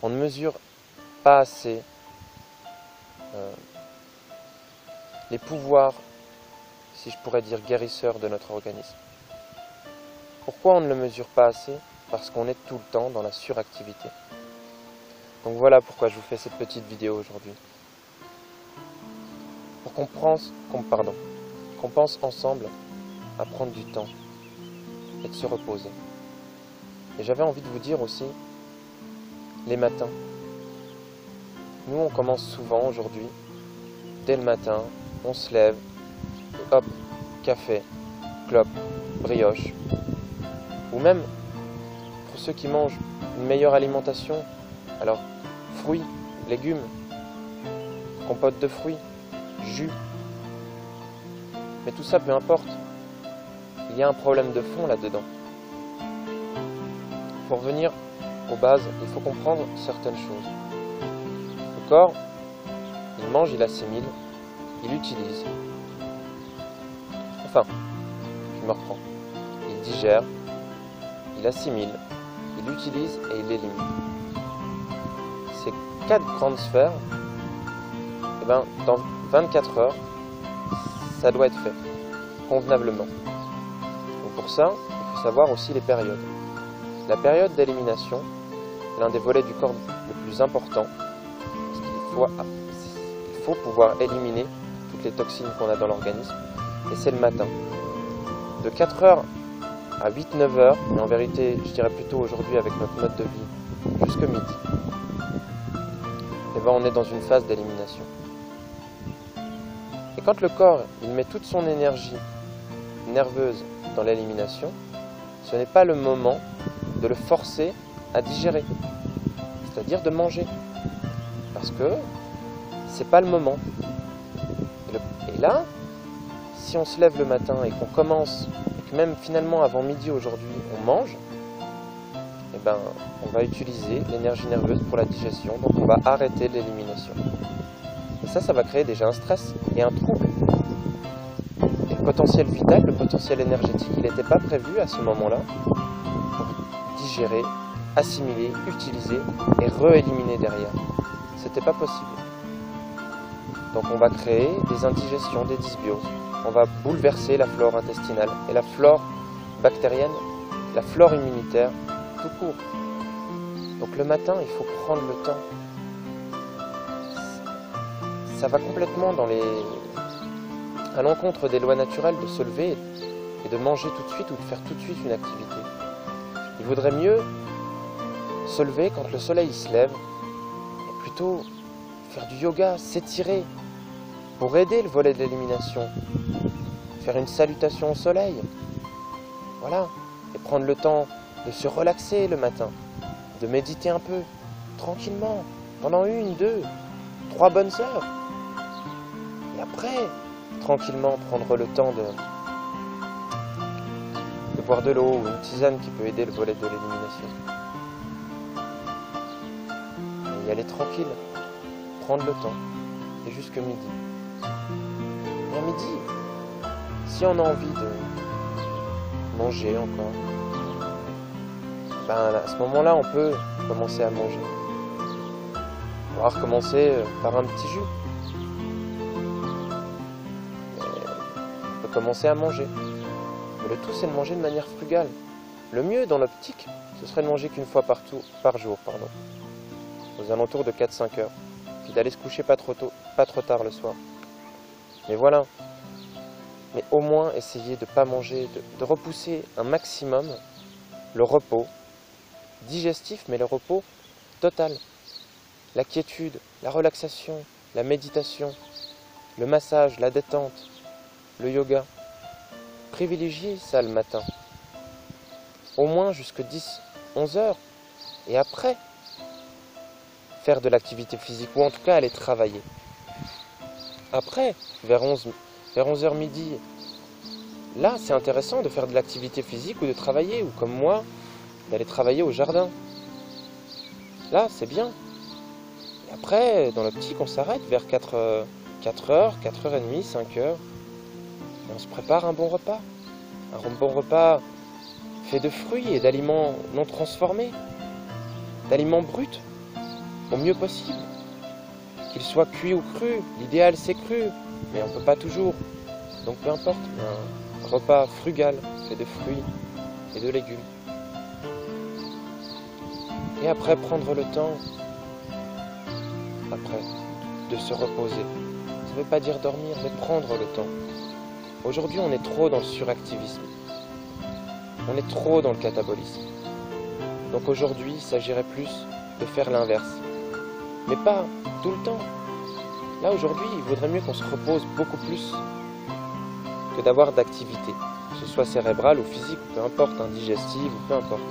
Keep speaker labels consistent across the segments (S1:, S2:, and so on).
S1: on ne mesure pas assez les pouvoirs, si je pourrais dire, guérisseurs de notre organisme. Pourquoi on ne le mesure pas assez? Parce qu'on est tout le temps dans la suractivité. Donc voilà pourquoi je vous fais cette petite vidéo aujourd'hui. Pour qu'on pense ensemble à prendre du temps et de se reposer. Et j'avais envie de vous dire aussi, les matins. Nous, on commence souvent aujourd'hui, dès le matin, on se lève, et hop, café, clope, brioche. Ou même, pour ceux qui mangent une meilleure alimentation, alors fruits, légumes, compote de fruits, jus. Mais tout ça, peu importe, il y a un problème de fond là-dedans. Pour revenir aux bases, il faut comprendre certaines choses. Le corps, il mange, il assimile, il utilise. Enfin, je me reprends. Il digère, il assimile, il utilise et il élimine. Ces 4 grandes sphères, eh ben, dans 24 heures, ça doit être fait, convenablement. Donc pour ça, il faut savoir aussi les périodes. La période d'élimination est l'un des volets du corps le plus important, parce qu'il faut pouvoir éliminer toutes les toxines qu'on a dans l'organisme, et c'est le matin. De 4 heures à 8-9 heures, et en vérité, je dirais plutôt aujourd'hui avec notre mode de vie, jusqu'à midi, et ben on est dans une phase d'élimination. Et quand le corps il met toute son énergie nerveuse dans l'élimination, ce n'est pas le moment de le forcer à digérer, c'est-à-dire de manger, parce que c'est pas le moment. Et là, si on se lève le matin et qu'on commence, et que même finalement avant midi aujourd'hui on mange, eh ben, on va utiliser l'énergie nerveuse pour la digestion, donc on va arrêter l'élimination. Et ça va créer déjà un stress et un trouble. Et le potentiel vital, le potentiel énergétique, il n'était pas prévu à ce moment-là pour digérer, assimiler, utiliser et rééliminer derrière. C'était pas possible. Donc on va créer des indigestions, des dysbioses. On va bouleverser la flore intestinale et la flore bactérienne, la flore immunitaire, tout court. Donc le matin, il faut prendre le temps. Ça va complètement à l'encontre des lois naturelles de se lever et de manger tout de suite ou de faire tout de suite une activité. Il vaudrait mieux se lever quand le soleil se lève et plutôt faire du yoga, s'étirer pour aider le volet de l'élimination. Faire une salutation au soleil. Voilà. Et prendre le temps de se relaxer le matin, de méditer un peu, tranquillement, pendant 1, 2, 3 bonnes heures. Et après, tranquillement, prendre le temps de boire de l'eau ou une tisane qui peut aider le volet de l'élimination. Et y aller tranquille, prendre le temps, et jusque midi. Et à midi, si on a envie de manger encore, ben à ce moment-là, on peut commencer à manger. On va recommencer par un petit jus. On peut commencer à manger. Mais le tout, c'est de manger de manière frugale. Le mieux, dans l'optique, ce serait de manger qu'une fois par jour, aux alentours de 4-5 heures. Puis d'aller se coucher pas trop tard le soir. Mais voilà. Mais au moins, essayer de ne pas manger, de repousser un maximum le repos digestif, mais le repos total. La quiétude, la relaxation, la méditation, le massage, la détente, le yoga. Privilégiez ça le matin. Au moins jusqu'à 10-11 heures. Et après, faire de l'activité physique, ou en tout cas aller travailler. Après, vers 11h midi, là c'est intéressant de faire de l'activité physique ou de travailler, ou comme moi, d'aller travailler au jardin. Là c'est bien. Et après, dans l'optique, on s'arrête vers 4h, 4h30, 5h, et on se prépare un bon repas. Un bon repas fait de fruits et d'aliments non transformés, d'aliments bruts. au mieux possible. Qu'il soit cuit ou cru, l'idéal c'est cru, mais on ne peut pas toujours. Donc peu importe, un repas frugal fait de fruits et de légumes. Et après prendre le temps, après, de se reposer. Ça ne veut pas dire dormir, mais prendre le temps. Aujourd'hui on est trop dans le suractivisme. On est trop dans le catabolisme. Donc aujourd'hui il s'agirait plus de faire l'inverse. Mais pas tout le temps. Là aujourd'hui il vaudrait mieux qu'on se repose beaucoup plus que d'avoir d'activité, que ce soit cérébrale ou physique, ou peu importe, digestive, ou peu importe.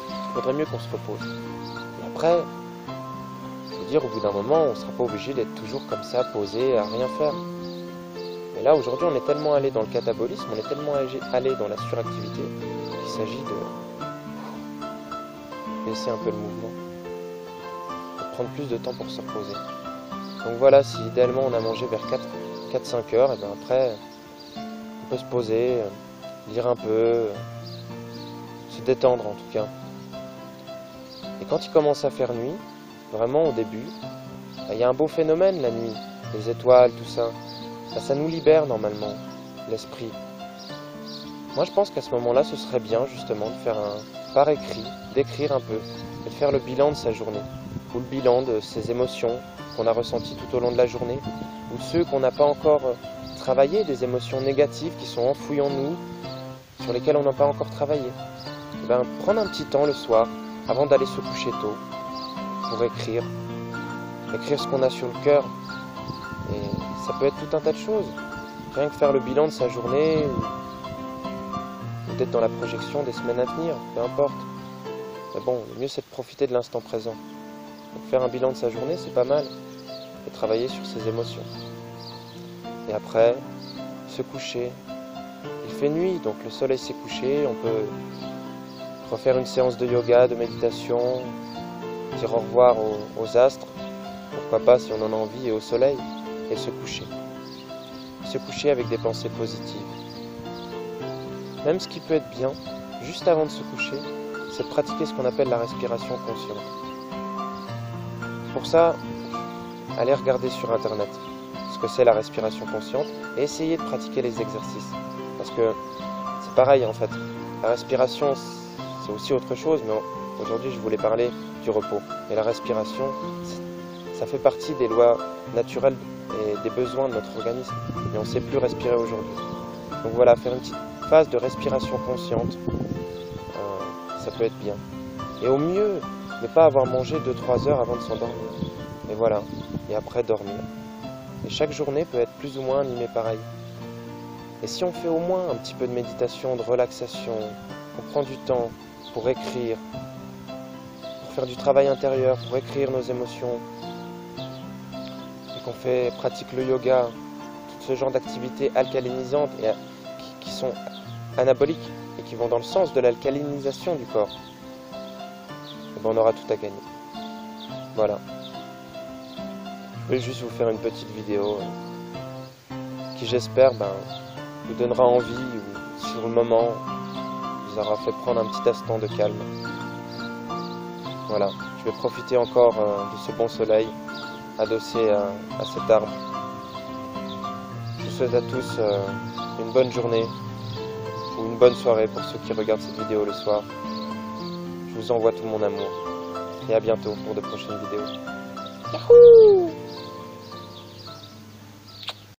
S1: Il faudrait mieux qu'on se repose. Et après, je veux dire, au bout d'un moment, on ne sera pas obligé d'être toujours comme ça, posé, à rien faire. Mais là, aujourd'hui, on est tellement allé dans le catabolisme, on est tellement allé dans la suractivité, qu'il s'agit de baisser un peu le mouvement, de prendre plus de temps pour se reposer. Donc voilà, si idéalement on a mangé vers 4-5 heures, et bien après, on peut se poser, lire un peu, se détendre en tout cas. Et quand il commence à faire nuit, vraiment au début, il y a un beau phénomène la nuit, les étoiles, tout ça. Ça nous libère normalement, l'esprit. Moi je pense qu'à ce moment-là, ce serait bien justement de faire par écrit, d'écrire un peu, et de faire le bilan de sa journée, ou le bilan de ses émotions qu'on a ressenties tout au long de la journée, ou de ceux qu'on n'a pas encore travaillé, des émotions négatives qui sont enfouies en nous, sur lesquelles on n'a pas encore travaillé. Et ben, prendre un petit temps le soir, avant d'aller se coucher tôt, pour écrire ce qu'on a sur le cœur. Et ça peut être tout un tas de choses. Rien que faire le bilan de sa journée, ou d'être dans la projection des semaines à venir, peu importe. Mais bon, le mieux c'est de profiter de l'instant présent. Donc faire un bilan de sa journée, c'est pas mal. Et travailler sur ses émotions. Et après, se coucher. Il fait nuit, donc le soleil s'est couché, on peut refaire une séance de yoga, de méditation, dire au revoir aux astres, pourquoi pas si on en a envie, et au soleil, et se coucher. Se coucher avec des pensées positives. Même ce qui peut être bien, juste avant de se coucher, c'est de pratiquer ce qu'on appelle la respiration consciente. Pour ça, allez regarder sur internet ce que c'est la respiration consciente et essayez de pratiquer les exercices. Parce que c'est pareil en fait, la respiration c'est aussi autre chose, mais aujourd'hui je voulais parler du repos. Et la respiration, ça fait partie des lois naturelles et des besoins de notre organisme. Et on ne sait plus respirer aujourd'hui. Donc voilà, faire une petite phase de respiration consciente, ça peut être bien. Et au mieux, ne pas avoir mangé 2-3 heures avant de s'endormir. Et voilà, et après dormir. Et chaque journée peut être plus ou moins animée pareil. Et si on fait au moins un petit peu de méditation, de relaxation, on prend du temps pour écrire, pour faire du travail intérieur, pour écrire nos émotions, et qu'on pratique le yoga, tout ce genre d'activités alcalinisantes et qui sont anaboliques et qui vont dans le sens de l'alcalinisation du corps, et ben on aura tout à gagner. Voilà. Je voulais juste vous faire une petite vidéo qui, j'espère, vous donnera envie ou sur le moment vous aura fait prendre un petit instant de calme. Voilà, je vais profiter encore de ce bon soleil adossé à cet arbre. Je vous souhaite à tous une bonne journée ou une bonne soirée pour ceux qui regardent cette vidéo le soir. Je vous envoie tout mon amour et à bientôt pour de prochaines vidéos. Yahoo!